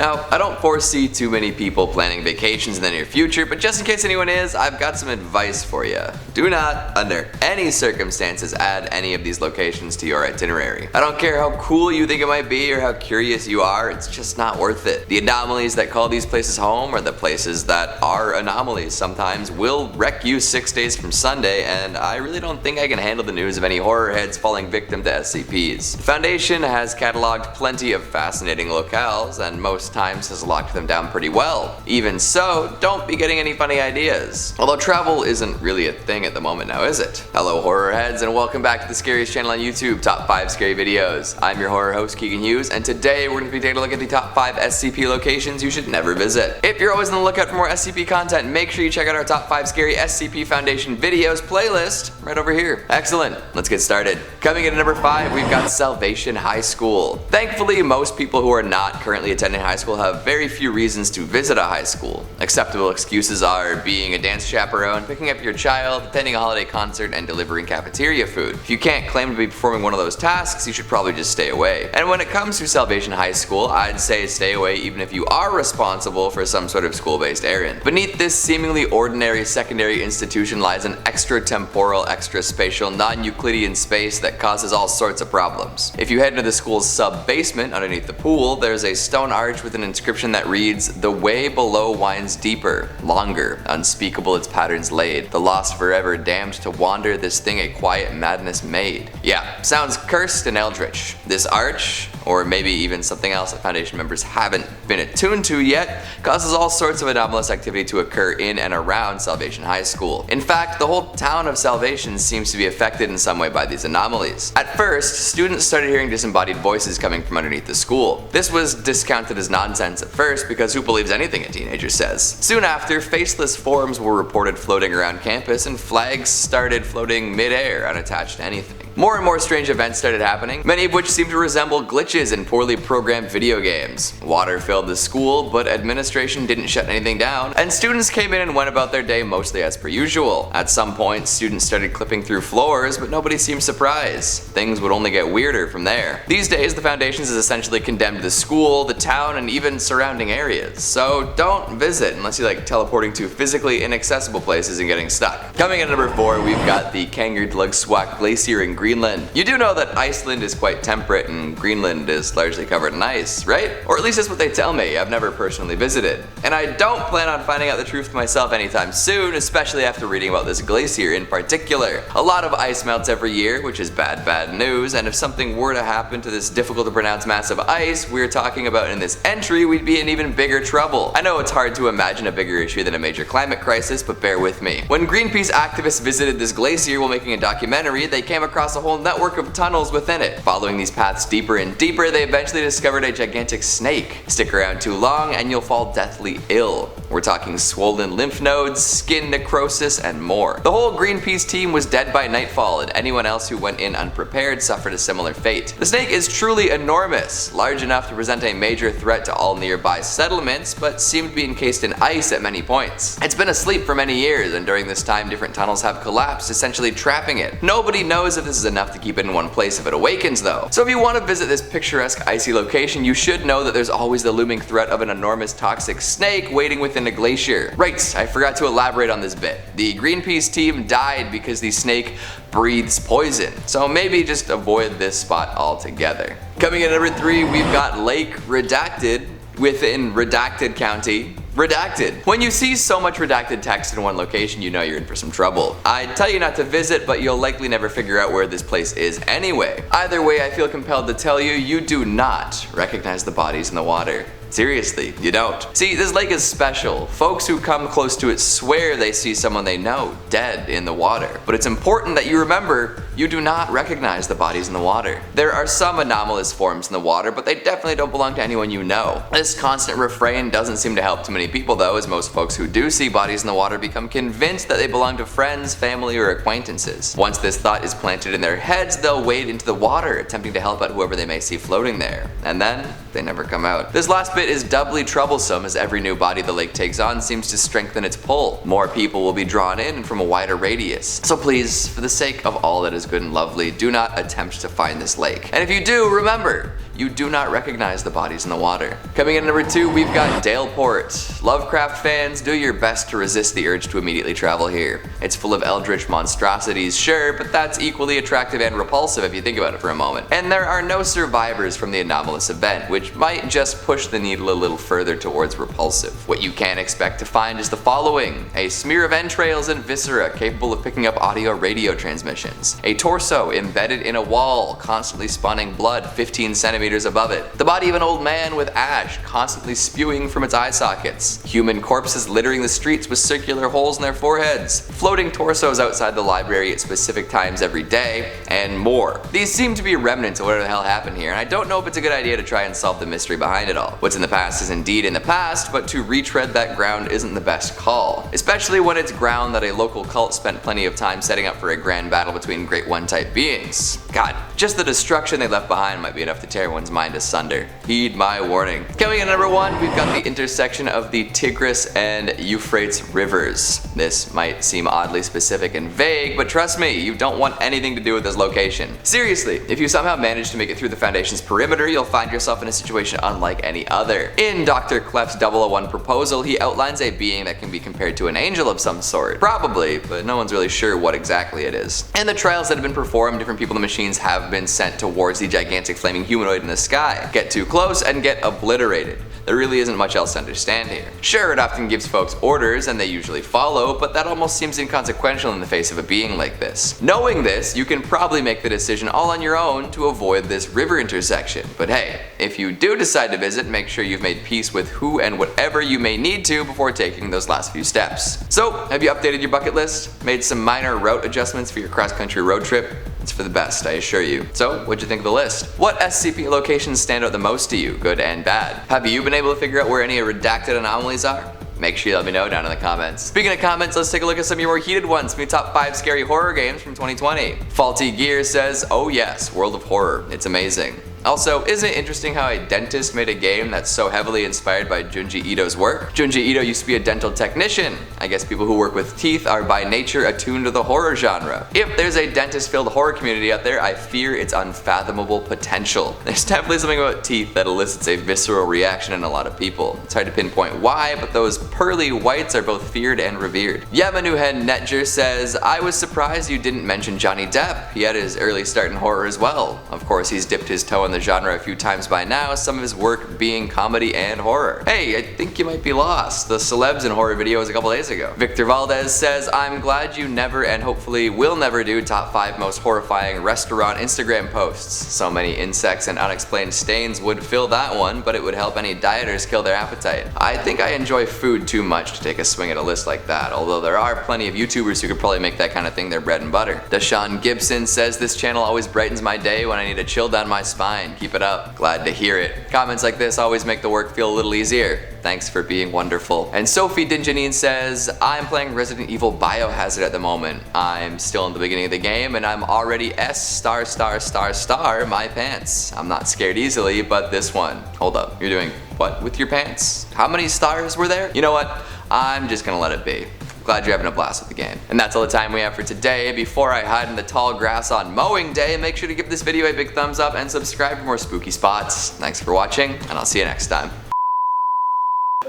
Now, I don't foresee too many people planning vacations in the near future, but just in case anyone is, I've got some advice for you. Do not, under any circumstances, add any of these locations to your itinerary. I don't care how cool you think it might be or how curious you are, it's just not worth it. The anomalies that call these places home are the places that are anomalies sometimes will wreck you 6 days from Sunday, and I really don't think I can handle the news of any horror heads falling victim to SCPs. The Foundation has cataloged plenty of fascinating locales, and most times has locked them down pretty well. Even so, don't be getting any funny ideas. Although travel isn't really a thing at the moment now, is it? Hello horror heads, and welcome back to the scariest channel on YouTube, Top 5 Scary Videos. I'm your horror host Keegan Hughes, and today we're going to be taking a look at the top 5 SCP locations you should never visit. If you're always on the lookout for more SCP content, make sure you check out our top 5 scary SCP Foundation videos playlist right over here. Excellent, let's get started. Coming in at number 5, we've got Salvation High School. Thankfully, most people who are not currently attending high school have very few reasons to visit a high school. Acceptable excuses are being a dance chaperone, picking up your child, attending a holiday concert, and delivering cafeteria food. If you can't claim to be performing one of those tasks, you should probably just stay away. And when it comes to Salvation High School, I'd say stay away even if you are responsible for some sort of school-based errand. Beneath this seemingly ordinary secondary institution lies an extratemporal, extraspatial, non-Euclidean space that causes all sorts of problems. If you head into the school's sub-basement underneath the pool, there's a stone arch with an inscription that reads, "The way below winds deeper, longer, unspeakable its patterns laid, the lost forever damned to wander, this thing a quiet madness made." Yeah, sounds cursed and eldritch. This arch, or maybe even something else that Foundation members haven't been attuned to yet, causes all sorts of anomalous activity to occur in and around Salvation High School. In fact, the whole town of Salvation seems to be affected in some way by these anomalies. At first, students started hearing disembodied voices coming from underneath the school. This was discounted as nonsense at first because who believes anything a teenager says? Soon after, faceless forms were reported floating around campus and flags started floating mid-air unattached to anything. More and more strange events started happening, many of which seemed to resemble glitches in poorly programmed video games. Water filled the school, but administration didn't shut anything down, and students came in and went about their day mostly as per usual. At some point, students started clipping through floors, but nobody seemed surprised. Things would only get weirder from there. These days, the Foundation has essentially condemned the school, the town, and even surrounding areas. So don't visit unless you like teleporting to physically inaccessible places and getting stuck. Coming in at number 4, we've got the Kangaroo Glacier in Greenland. You do know that Iceland is quite temperate and Greenland is largely covered in ice, right? Or at least that's what they tell me. I've never personally visited. And I don't plan on finding out the truth myself anytime soon, especially after reading about this glacier in particular. A lot of ice melts every year, which is bad news, and if something were to happen to this difficult to pronounce mass of ice we're talking about in this entry, we'd be in even bigger trouble. I know it's hard to imagine a bigger issue than a major climate crisis, but bear with me. When Greenpeace activists visited this glacier while making a documentary, they came across a whole network of tunnels within it. Following these paths deeper and deeper, they eventually discovered a gigantic snake. Stick around too long and you'll fall deathly ill. We're talking swollen lymph nodes, skin necrosis, and more. The whole Greenpeace team was dead by nightfall, and anyone else who went in unprepared suffered a similar fate. The snake is truly enormous, large enough to present a major threat to all nearby settlements, but seemed to be encased in ice at many points. It's been asleep for many years, and during this time different tunnels have collapsed, essentially trapping it. Nobody knows if this is enough to keep it in one place if it awakens though. So if you want to visit this picturesque icy location, you should know that there's always the looming threat of an enormous toxic snake waiting within a glacier. Right, I forgot to elaborate on this bit. The Greenpeace team died because the snake breathes poison, so maybe just avoid this spot altogether. Coming in at number 3, we've got Lake Redacted within Redacted County. Redacted. When you see so much redacted text in one location, you know you're in for some trouble. I'd tell you not to visit, but you'll likely never figure out where this place is anyway. Either way, I feel compelled to tell you, you do not recognize the bodies in the water. Seriously, you don't. See, this lake is special. Folks who come close to it swear they see someone they know dead in the water. But it's important that you remember, you do not recognize the bodies in the water. There are some anomalous forms in the water, but they definitely don't belong to anyone you know. This constant refrain doesn't seem to help too many people though, as most folks who do see bodies in the water become convinced that they belong to friends, family, or acquaintances. Once this thought is planted in their heads, they'll wade into the water, attempting to help out whoever they may see floating there. And then, they never come out. This last bit is doubly troublesome, as every new body the lake takes on seems to strengthen its pull. More people will be drawn in from a wider radius. So please, for the sake of all that is good and lovely, do not attempt to find this lake. And if you do, remember, you do not recognize the bodies in the water. Coming in at number 2, we've got Daleport. Lovecraft fans, do your best to resist the urge to immediately travel here. It's full of eldritch monstrosities, sure, but that's equally attractive and repulsive if you think about it for a moment. And there are no survivors from the anomalous event, which might just push the needle a little further towards repulsive. What you can expect to find is the following: a smear of entrails and viscera capable of picking up audio-radio transmissions, a torso embedded in a wall constantly spawning blood 15 centimeters above it, the body of an old man with ash constantly spewing from its eye sockets, human corpses littering the streets with circular holes in their foreheads, floating torsos outside the library at specific times every day, and more. These seem to be remnants of whatever the hell happened here, and I don't know if it's a good idea to try and solve the mystery behind it all. What's in the past is indeed in the past, but to retread that ground isn't the best call, especially when it's ground that a local cult spent plenty of time setting up for a grand battle between Great One type beings. God, just the destruction they left behind might be enough to tear one's mind asunder. Heed my warning. Coming in at number 1, we've got the intersection of the Tigris and Euphrates rivers. This might seem oddly specific and vague, but trust me, you don't want anything to do with this location. Seriously, if you somehow manage to make it through the Foundation's perimeter, you'll find yourself in a situation unlike any other. In Dr. Clef's 001 proposal, he outlines a being that can be compared to an angel of some sort. Probably, but no one's really sure what exactly it is. And the trials that have been performed, different people and machines have been sent towards the gigantic flaming humanoid in the sky. Get too close and get obliterated. There really isn't much else to understand here. Sure, it often gives folks orders and they usually follow, but that almost seems inconsequential in the face of a being like this. Knowing this, you can probably make the decision all on your own to avoid this river intersection. But hey, if you do decide to visit, make sure you've made peace with who and whatever you may need to before taking those last few steps. So, have you updated your bucket list? Made some minor route adjustments for your cross-country road trip? It's for the best, I assure you. So, what'd you think of the list? What SCP locations stand out the most to you, good and bad? Have you been able to figure out where any redacted anomalies are? Make sure you let me know down in the comments. Speaking of comments, let's take a look at some of your more heated ones from your top 5 scary horror games from 2020. Faulty Gear says, oh yes, World of Horror, it's amazing. Also, isn't it interesting how a dentist made a game that's so heavily inspired by Junji Ito's work? Junji Ito used to be a dental technician. I guess people who work with teeth are by nature attuned to the horror genre. If there's a dentist-filled horror community out there, I fear its unfathomable potential. There's definitely something about teeth that elicits a visceral reaction in a lot of people. It's hard to pinpoint why, but those pearly whites are both feared and revered. Yamanuhen Netger says, I was surprised you didn't mention Johnny Depp. He had his early start in horror as well. Of course, he's dipped his toe in the genre a few times by now, some of his work being comedy and horror. Hey, I think you might be lost. The celebs in horror video was a couple days ago. Victor Valdez says, I'm glad you never and hopefully will never do top 5 most horrifying restaurant Instagram posts. So many insects and unexplained stains would fill that one, but it would help any dieters kill their appetite. I think I enjoy food too much to take a swing at a list like that, although there are plenty of YouTubers who could probably make that kind of thing their bread and butter. Deshaun Gibson says, this channel always brightens my day when I need to chill down my spine. Keep it up. Glad to hear it. Comments like this always make the work feel a little easier. Thanks for being wonderful. And Sophie Dinjanine says, I'm playing Resident Evil Biohazard at the moment. I'm still in the beginning of the game and I'm already S*** my pants. I'm not scared easily, but this one. Hold up, you're doing what with your pants? How many stars were there? You know what? I'm just gonna let it be. Glad you're having a blast with the game. And that's all the time we have for today. Before I hide in the tall grass on mowing day, make sure to give this video a big thumbs up and subscribe for more spooky spots. Thanks for watching, and I'll see you next time.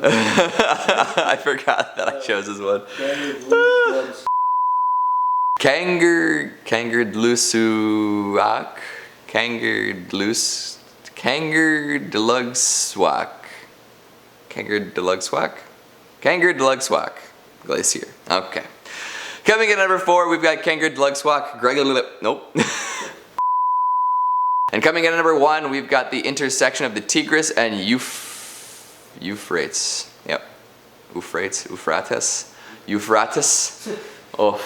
I forgot that I chose this one. Kangaroo Glacier. Okay. Coming in at number 4, we've got Kangaroo Glacier. Nope. And coming in at number 1, we've got the intersection of the Tigris and Euphrates. Yep. Euphrates. Oh.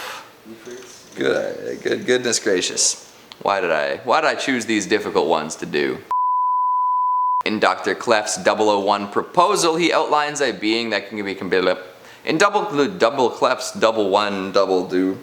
Goodness gracious. Why did I choose these difficult ones to do? In Dr. Clef's 001 proposal, he outlines a being that can be compared. In Double Clef's 001 double do.